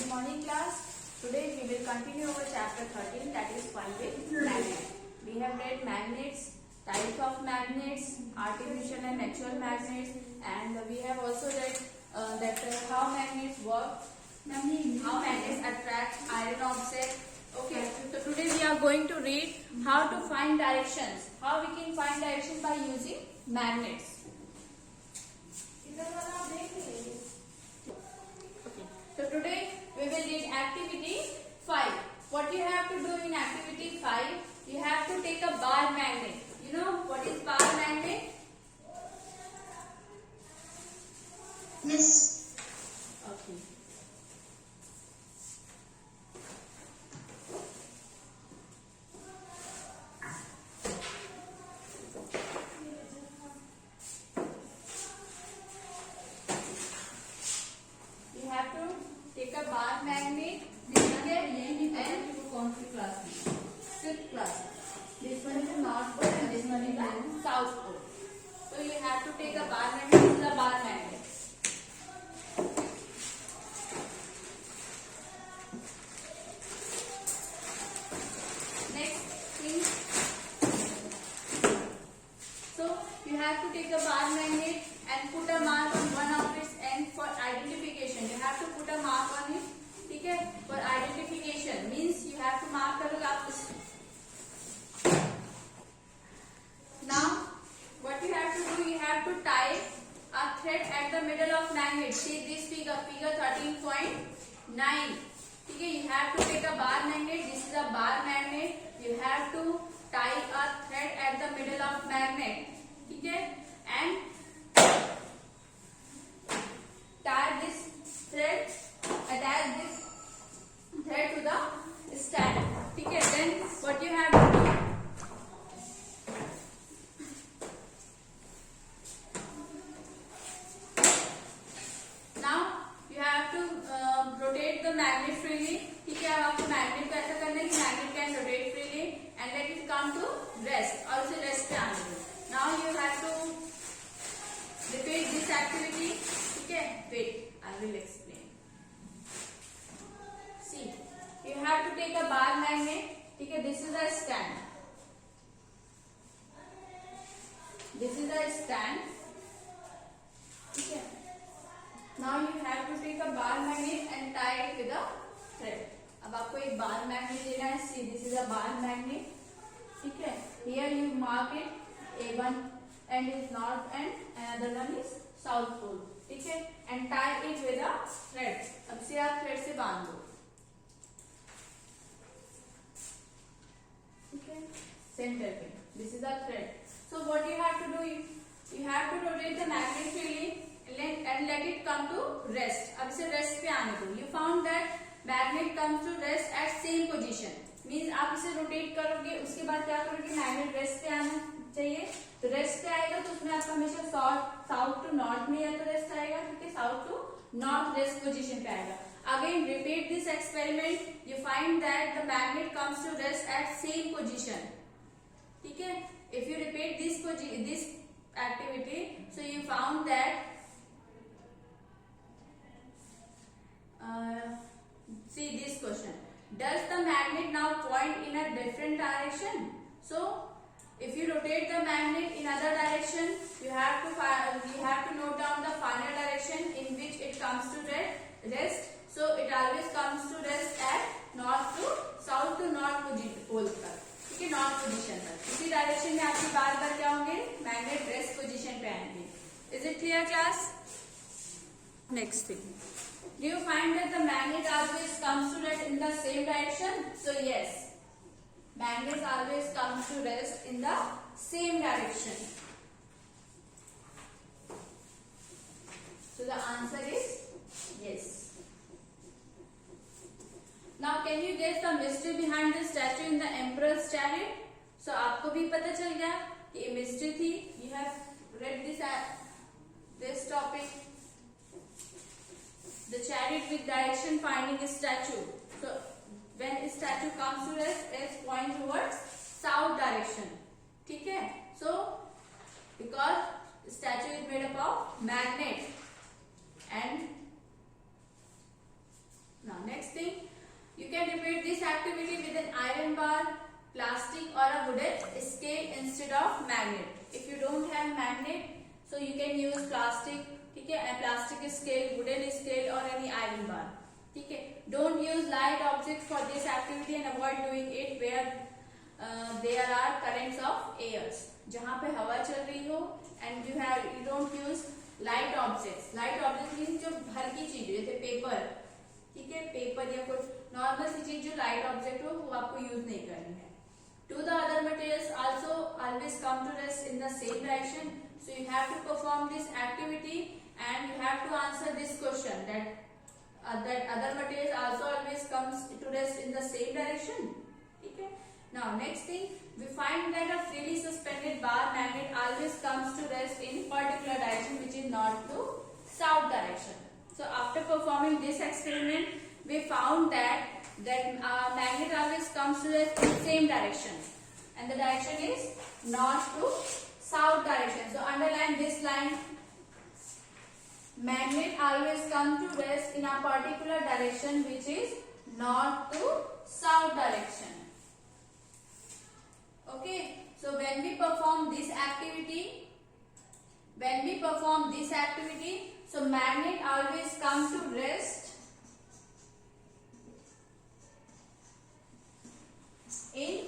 morning class. Today we will continue our chapter 13, that is fun with magnets. We have read magnets, types of magnets, artificial and natural magnets, and we have also read how magnets work, how magnets attract iron objects. Okay, so today we are going to read how to find directions. How we can find direction by using magnets. So today we will read activity 5. What you have to do in activity 5? You have to take a bar magnet. You know what is bar magnet? Yes. Okay. You have to take a bar magnet. And कौन सी class में? fifth class. This one is north pole and this one is the south pole. So you have to take a bar magnet. This is a bar magnet. Next thing. So you have to take a bar magnet and put a mark on one of its end for identification. You have to put a mark on it. ठीक है? For identification means you have to mark करोगे आप इस. Now what you have to do, you have to tie a thread at the middle of magnet. See this figure 13.9. ठीक है? You have to take a bar magnet. This is a bar magnet. You have to tie a thread at the middle of magnet. ठीक है? And tie this thread, attach this thread to the stand. ठीक है? Then what you have to do? Now you have to rotate the magnet freely. ठीक है? अब आपको magnet को ऐसा करना है कि magnet can rotate freely and let it come to rest. और उसे रेस्ट पे आने दो. Now you have to repeat this activity. ठीक है? Wait, I will explain. See, you have to take a bar magnet. ठीक है? This is a stand. This is a stand. ठीक है? Now you have to take a bar magnet and tie it with a thread. अब आपको एक bar magnet लेना है. See, this is a bar magnet. ठीक है? Here you mark it. A1 end is north end, another one is south pole. ठीक है? And tie it with a thread. अब से आप thread से बांध दो. ठीक है? Center पे. This is a thread. So what you have to do? You have to rotate the magnet freely and let it come to rest. अब इसे rest पे आने दो. You found that magnet comes to rest at same position. Means आप इसे rotate करोगे, उसके बाद क्या करोगे? magnet rest पे आना चाहिए. तो rest पे आएगा तो उसमें आपका हमेशा south to north में या तो rest आएगा, ठीक है? south to north rest position पे आएगा. Again repeat this experiment. You find that the magnet comes to rest at same position. ठीक है? If you repeat this activity, so you found that see this question. Does the magnet now point in a different direction? So if you rotate the magnet in other direction, you have to note down the final direction in which it comes to rest. So it always comes to rest at north to south to north pole पर. ठीक है? north position पर. इसी direction में आपके बार बार क्या होंगे? Magnet rest position पे आएंगे. Is it clear class? Next thing. Do you find that the magnet always comes to rest in the same direction? So yes, magnets always come to rest in the same direction. So the answer is yes. Now can you guess the mystery behind the statue in the Emperor's chariot? So आपको भी पता चल गया कि mystery थी. You have read this topic. The chariot with direction finding a statue. So when a statue comes to rest, it points towards south direction. ठीक है? So because statue is made up of magnet and now next repeat this activity with an iron bar, plastic or a wooden scale instead of magnet. If you don't have magnet, so you can use plastic, ठीक है, plastic scale, wooden scale or any iron bar, ठीक है. Don't use light objects for this activity and avoid doing it where there are currents of airs. जहाँ पे हवा चल रही हो and you don't use light objects. Light objects means जो हल्की चीज जैसे पेपर, ठीक है, पेपर या कोई नॉर्मल सी चीज जो लाइट ऑब्जेक्ट हो वो आपको यूज नहीं करनी है. To the other materials also always come to rest in the same direction. So you have to perform this activity and you have to answer this question that other materials also always comes to rest in the same direction. Okay. Now next thing, we find that a freely suspended bar magnet always comes to rest in particular direction, which is north to south direction. So after performing this experiment, we found that magnet always comes to rest in the same direction, and the direction is north to south direction. So underline this line. Magnet always comes to rest in a particular direction, which is north to south direction. Okay. So when we perform this activity, so magnet always comes to rest in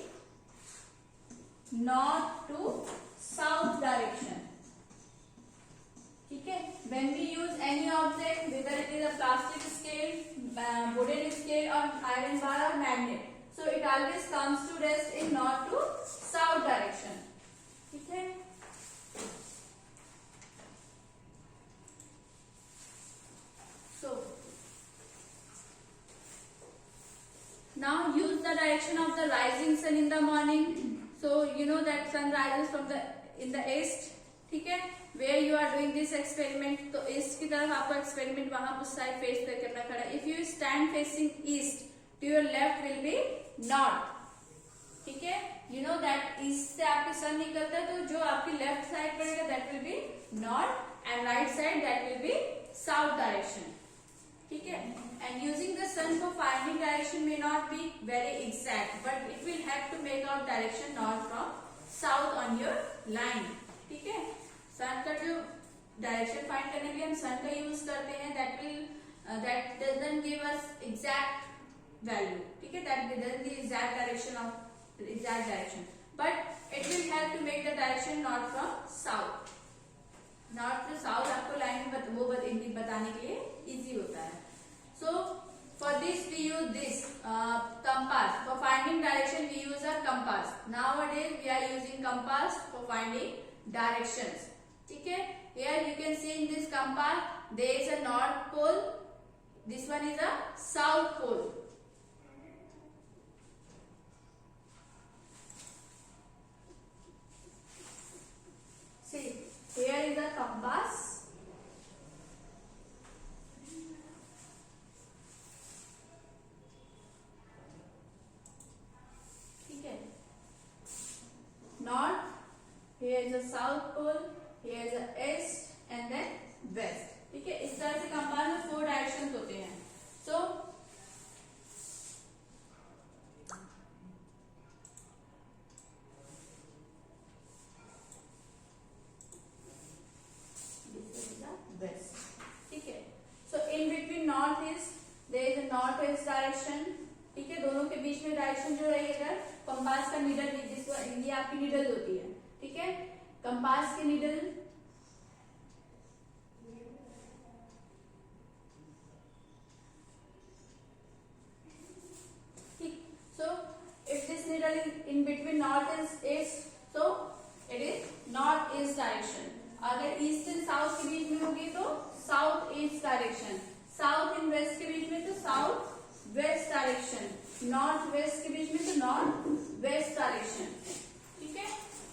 north to south direction. ठीक है. When we use any object, whether it is a plastic scale, wooden scale or iron bar or magnet, so it always comes to rest in north to south direction. ठीक है. So now use the direction of the rising sun in the morning. So you know that sun rises from in the east, ठीक है. Where you are doing this experiment, तो east की तरफ आपको experiment वहां उस साइड फेस करना खड़ा. If you stand facing east, to your left will be north, ठीक है. यू नो दैट ईस्ट से आपके सन निकलता है, तो जो आपकी लेफ्ट साइड पड़ेगा that will be north and right side that will be south direction, ठीक है. And using the sun for finding direction may not be very exact, but it will have to make out direction north from south on your line, ठीक है. सन का जो direction find करने के लिए हम सन का यूज करते हैं, that doesn't give us exact value, ठीक है. that doesn't give exact direction, but it will help to make the direction north from south. North to south आपको लाइन में वो बताने के लिए इजी होता है. So for this we use this compass. For finding direction we use a compass. Nowadays we are using compass for finding directions, ठीक है. Here you can see in this compass there is a north pole, this one is a south pole. See, here is a compass, ठीक है. North, here is a south pole, here is a east and then west, ठीक है. इस तरह से compass में 4 directions होते हैं. So this is the west, ठीक है. So in between north is there is a north west direction, ठीक है. दोनों के बीच में डायरेक्शन जो रहेगा, कंपास का नीडल, जिसको ये आपकी नीडल होती है, ठीक है. कंपास की नीडल, ठीक. So if this needle is in between north and east, so it is north east direction. अगर ईस्ट एंड साउथ के बीच में होगी तो south east direction, south and west के बीच में तो south west direction, north west के बीच में तो नॉर्थ वेस्ट डायरेक्शन, ठीक है.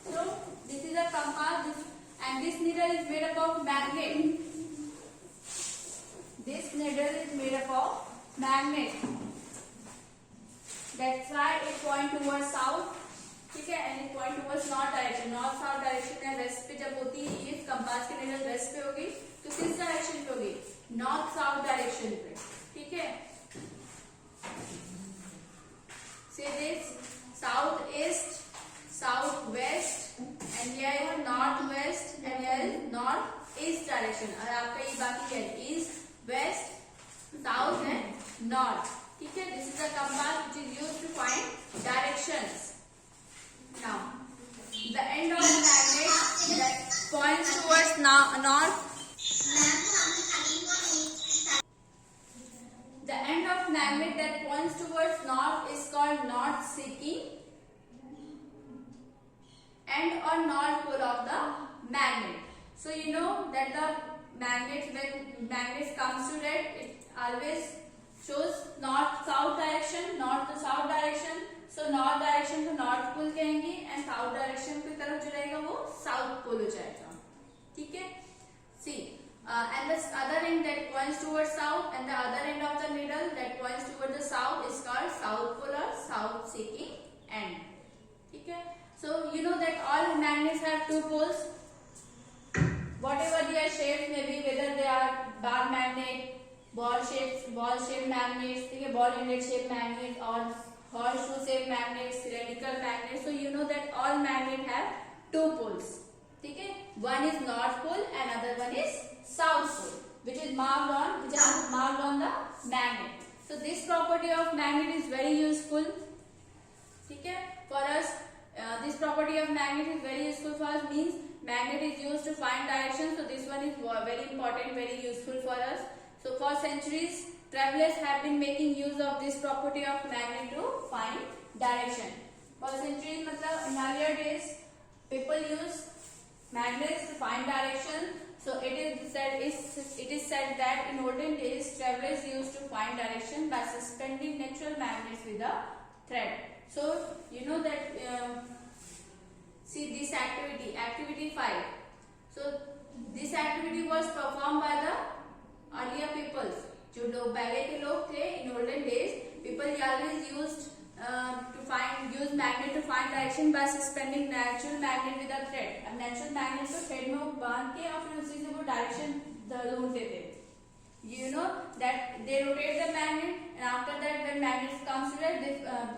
So this is a compass and this needle is made up of magnet. This needle is made up of magnet. That's why it point towards south, ठीक है, and it point towards north direction. North south direction में waste पे जब होती है, ये compass की needle waste पे होगी तो किस डायरेक्शन पे होगी, नॉर्थ साउथ डायरेक्शन पे, ठीक है. north. ठीक है, this is a compass which is used to find directions. Now, the end of the magnet that points towards north. The end of magnet that points towards north is called north seeking end or north pole of the magnet. So you know that the magnet, when magnet comes to red, it always shows north south direction, north to south direction. So north direction को north pole कहेंगे and south direction की तरफ जो रहेगा वो south pole हो जाएगा. ठीक है, see. And the other end that points towards south and the other end of the needle that points towards the south is called south pole or south seeking end. ठीक है, so you know that all magnets have two poles. Whatever their shapes may be, whether they are bar magnet, ball shaped magnets, ठीक है, ball inlet shaped magnet or horseshoe shaped magnet, cylindrical magnet. So you know that all magnet have two poles. ठीक है, one is north pole and other one is south pole, which is marked on the magnet. So this property of magnet is very useful. ठीक है, for us this property of magnet is very useful for us, means magnet is used to find direction. So this one is very important, very useful for us. So for centuries travelers have been making use of this property of magnet to find direction. For centuries मतलब in earlier days people use magnets to find direction. So it is said that in olden days travelers used to find direction by suspending natural magnets with a thread. So you know that see this activity 5. So this activity was performed by the earlier peoples. जो लोग पहले के लोग थे in olden days, people always used use magnet to find direction by suspending natural magnet with a thread. अब natural magnet को thread में बांध के और फिर उसी से वो direction ढूंढते थे. You know that they rotate the magnet and after that when magnet comes to rest,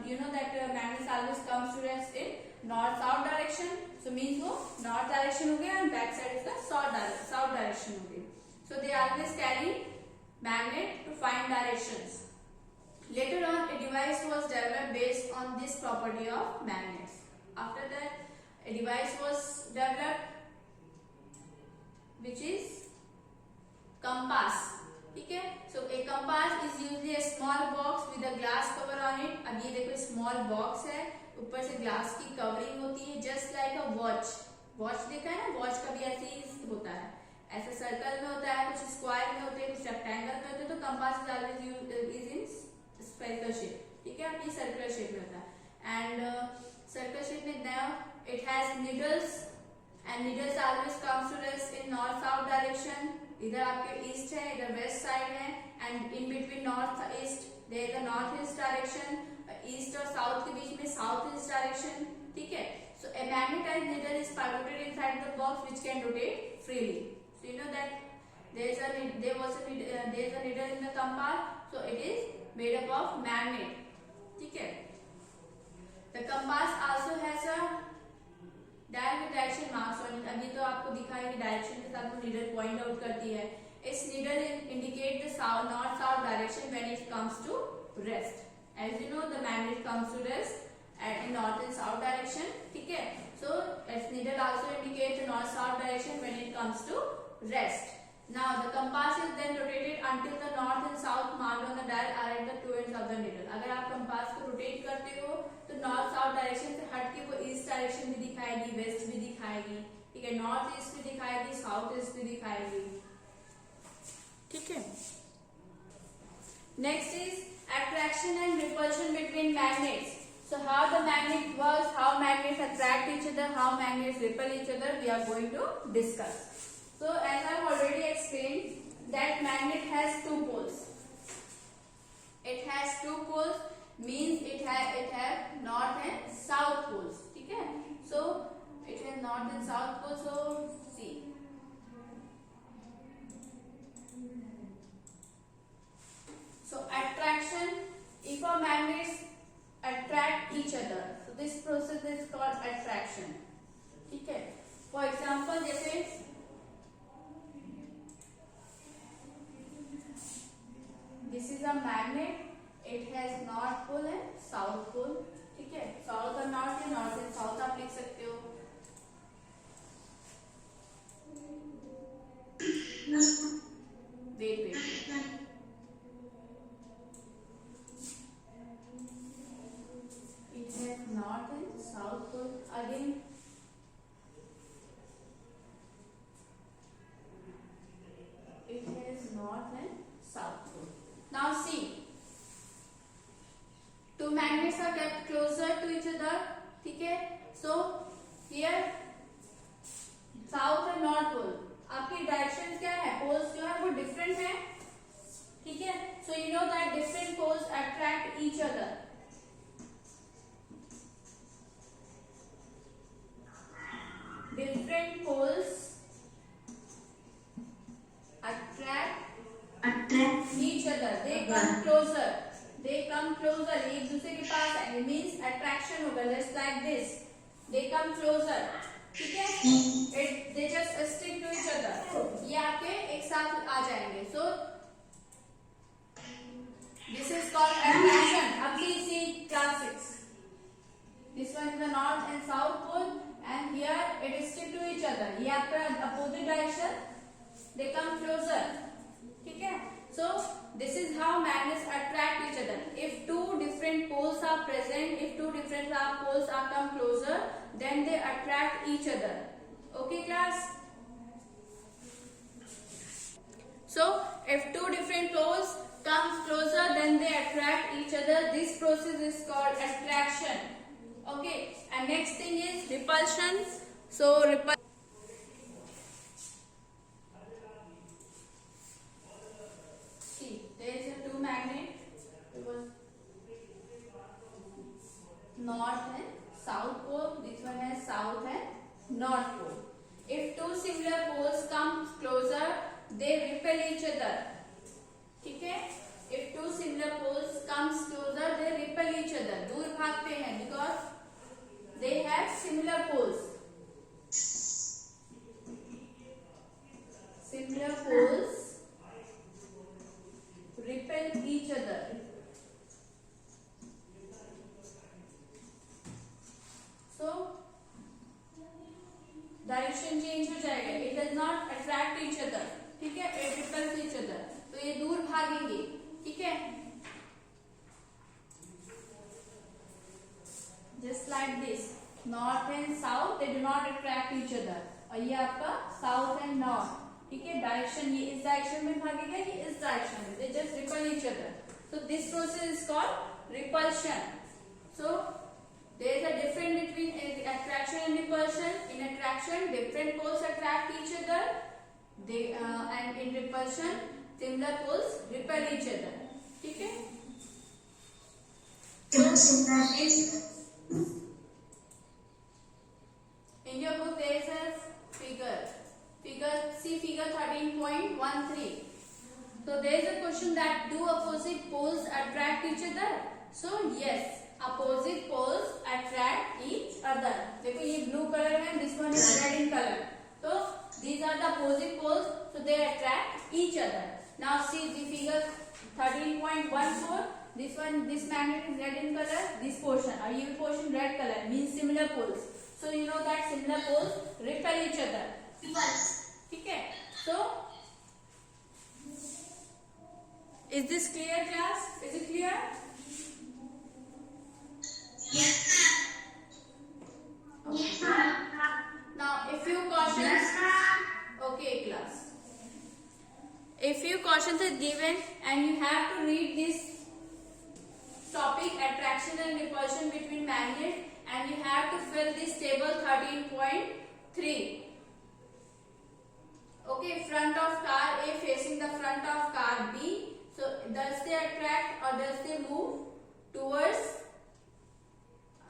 you know that magnet always comes to rest in north south direction. So means वो north direction हो गया and back side इसका south direction हो गई. So they always carry magnet to find directions. Later on, a device was developed based on this property of magnets. After that, a device was developed which is compass. ठीक है, so a compass is usually a small box with a glass cover on it. अब ये देखो small box है, ऊपर से glass की covering होती है, just like a watch. Watch देखा है ना, watch का भी ऐसे ही होता है, ऐसे सर्कल में होता है, कुछ स्क्वायर में होते हैं, कुछ रेक्टेंगल में होते हैं. तो compass is always is in spherical shape. ठीक है, ये सर्कुलर शेप में होता है एंड सर्कुलर शेप में now it has needles and needles always comes to rest in north south direction. इधर आपके ईस्ट है, इधर वेस्ट साइड है and in between north east there is a north east direction. East और south के बीच में साउथ ईस्ट डायरेक्शन. ठीक है, so a magnetized needle is pivoted inside the box which can rotate freely. So you know that there is a needle in the compass, so it is made up of magnet. ठीक है, the compass also has a dial with direction marks on it. अभी तो आपको दिखाई कि direction के साथ वो नीडल पॉइंट आउट करती है. इस needle indicate the south north south direction when it comes to rest. As you know, the magnet comes to rest in north and south direction. ठीक है, so its needle also indicates the north south direction when it comes to rest. Now the compass is then rotated until the north and south marked on the dial are at the two ends of the needle. अगर आप compass को rotate करते हो तो north south direction से हट के वो ईस्ट डायरेक्शन भी दिखाएगी, वेस्ट भी दिखाएगी. ठीक है, नॉर्थ ईस्ट भी दिखाएगी, साउथ ईस्ट भी दिखाएगी. ठीक है, next is attraction and repulsion between magnets. So how the magnet works, how magnets attract each other, how magnets repel each other, we are going to discuss. So as I have already explained that magnet has two poles. It has two poles means it have north and south poles. ठीक है, so it has north and south poles. So see. So attraction, if a magnets attract each other, so this process is called attraction. ठीक है, for example जैसे this is a magnet south pole, ठीक है, south और north है, north and south आप लिख सकते हो। Wait wait, it has north and south pole again. It has north and south pole. Now see, two magnets are kept closer to each other, ठीक है, so here south and north pole, आपकी direction क्या है, poles जो है वो different है, ठीक है, so you know that different poles attract each other. Different poles attract each other. They come closer. They come closer. एक दूसरे के पास आएंगे, means attraction होगा, just like this. They come closer. ठीक है? They just stick to each other. ये आपके एक साथ आ जाएंगे. So this is called attraction. अब see class 6. This one is the north and south pole. And here it is stick to each other. ये आपका opposite direction, they come closer, ठीक है? So this is how magnets attract each other. If two different poles are present, if two different poles are come closer, then they attract each other. Okay, class? So if two different poles comes closer, then they attract each other. This process is called attraction. Okay, and next thing is repulsion. So see, there is a two magnet, it was north and south pole, this one has south and north pole. If two similar poles come closer, they repel each other, ठीक है, if two similar poles comes closer, they repel each other, दूर भागते हैं, because they have similar poles. Similar poles repel each other. So direction change हो जाएगा. It does not attract each other. ठीक है? It repels each other. तो ये दूर भागेंगे. ठीक है? Just like this, north and south, they do not attract each other. और ये आपका south and north, ठीक है, डायरेक्शन ये इस डायरेक्शन में भागेगा, ये इस डायरेक्शन में, they just repel each other. So this process is called repulsion. So there is a difference between attraction and repulsion. In attraction, different poles attract each other. And in repulsion, similar poles repel each other. ठीक है? In your book there is a figure, see figure 13.13. So there is a question that do opposite poles attract each other? So yes, opposite poles attract each other. देखो ये blue color है, this one is red in color. So these are the opposite poles, so they attract each other. Now see the figure 13.14. This magnet is red in color, this portion, or ये portion red color, means similar poles. So you know that similar poles repel each other. ठीक है? So is this clear, class? Is it clear? Yes. Okay. Now a few cautions. Okay, class. A few cautions are given, and you have to read this topic, attraction and repulsion between magnets, and you have to fill this table 13.3. Okay, front of car A facing the front of car B. So does they attract or does they move towards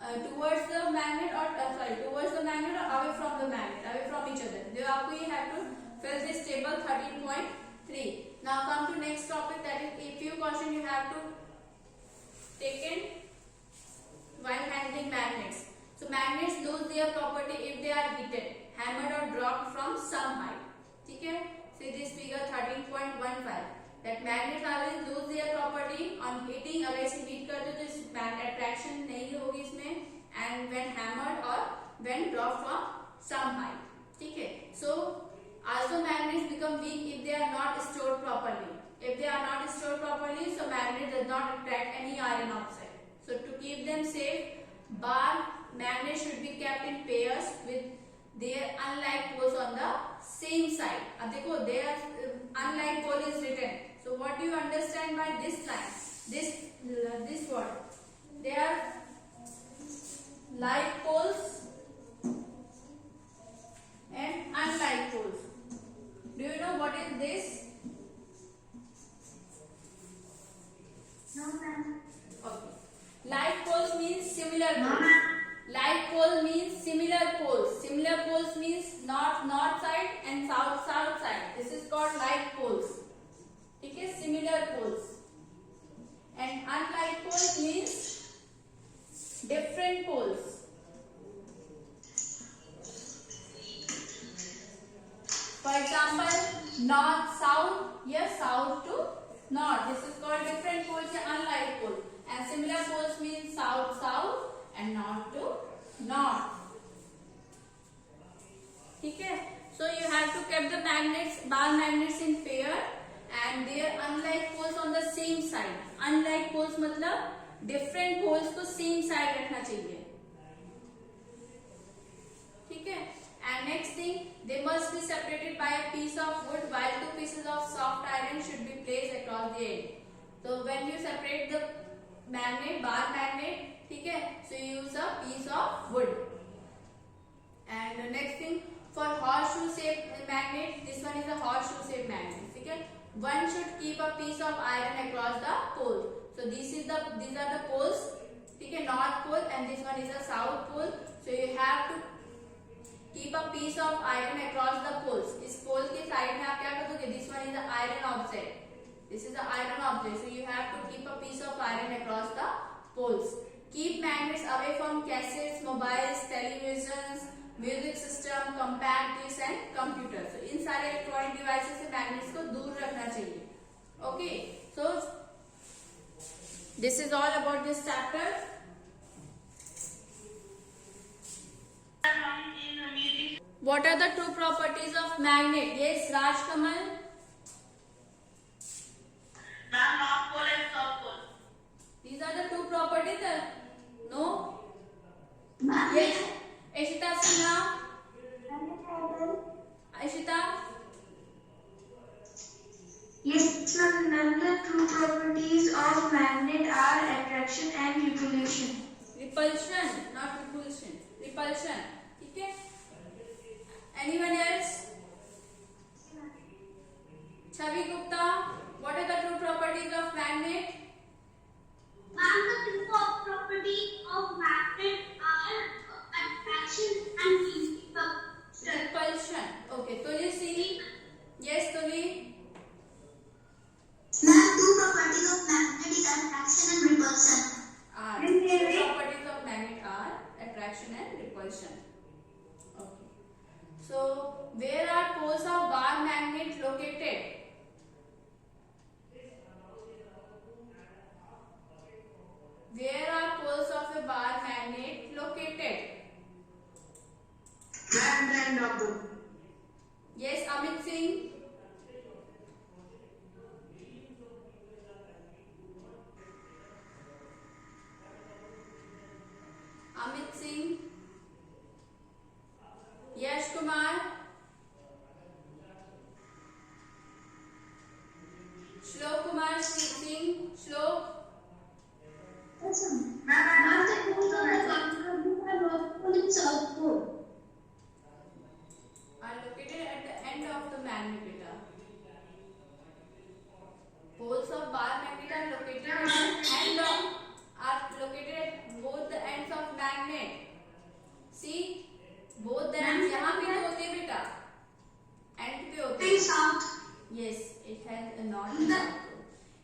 the magnet or towards the magnet or away from the magnet, away from each other? So आपको ये have to fill this table 13.3. Now come to next topic, that is a few caution you have to taken while handling magnets. So magnets lose their property if they are heated, hammered or dropped from some height. ठीक है? See this figure 13.15. That magnets always lose their property property on heating, अगर इसे heat करते तो इस attraction नहीं होगी इसमें, and when hammered or when dropped from some height. ठीक है. So also magnets become weak if they are not stored properly. If they are not stored properly, so magnet does not attract any iron oxide. So to keep them safe, bar magnets should be kept in pairs with their unlike poles on the same side. अब देखो their unlike pole is written. So what do you understand by this line? This word. They are like poles and unlike poles. Do you know what is this? No, ma'am. Okay. Like poles means similar No, poles. ma'am. Like pole means similar poles. Similar poles means north side and south side. This is called like poles. ठीक है, similar poles. And unlike poles means different poles. For example, north south, yes, south to north. This is called different poles या unlike pole. And similar poles means south and north to north. ठीक है. So you have to keep the magnets, bar magnets in pair and their unlike poles on the same side. Unlike poles मतलब different poles को same side रखना चाहिए. ठीक है. And next thing, they must be separated by a piece of wood, while two pieces of soft iron should be placed across the end. So when you separate the magnet, bar magnet, ठीक है, so you use a piece of wood. And the next thing, for horseshoe shaped magnet, this one is a horseshoe shaped magnet. ठीक है, one should keep a piece of iron across the pole. So these are the poles. ठीक है, north pole and this one is the south pole. So you have to keep a piece of iron across the poles. इस पोल के side में आप क्या कर दोगे? This one is the iron object. This is the iron object. So you have to keep a piece of iron across the poles. Keep magnets away from cassettes, mobiles, televisions, music system, compact discs and computers. So इन सारे electronic devices से magnets को दूर रखना चाहिए. Okay. So this is all about this chapter. What are the two properties of magnet? Yes, Raj Kamal. Ma'am, north pole and south pole. These are the two properties. No. Ma'am. Yes. Ishita Sinha. Ishita. Yes, ma'am. None of the two properties of magnet are attraction and repulsion. Repulsion, not repulsion. Repulsion. ठीक है. Anyone else? Chavi Gupta. What are the two properties of magnet? Ma'am, the two properties of magnet are attraction and repulsion. Repulsion. Okay. Tulsi. Yes, Tuli. Ma'am, two properties of magnet is attraction and repulsion. Two properties of magnet are attraction and repulsion. Okay. So, where are poles of bar magnet located? Where are poles of a bar magnet located? At the end of the. Yes, Amit Singh. Amit Singh. Yash Kumar. Shlok Kumar Singh. Shlok. Ma'am, the poles of the magnet are located in south pole. Are located at the end of the magnet beta. Poles of bar magnet are located at the end of, are located at both the ends of magnet. See, both the ends यहाँ पे तो होते हैं बेटा, end पे होते हैं. South. Yes, it has a north.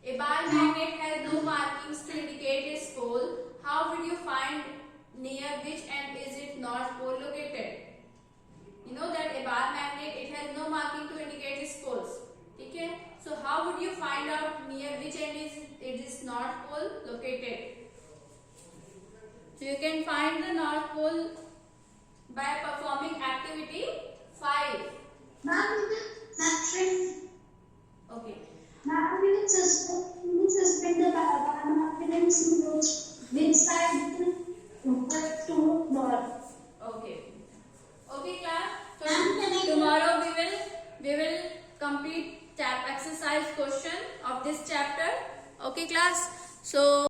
A bar magnet has no markings to indicate its pole. How would you find near which end is its north pole located? You know that a bar magnet, it has no marking to indicate its poles. ठीक है? So how would you find out near which end is its North Pole located? So you can find the North Pole by performing activity 5. Okay. Now we will suspend the confidence which side to north. Okay. Okay, class. So tomorrow we will complete exercise question of this chapter. Okay, class. So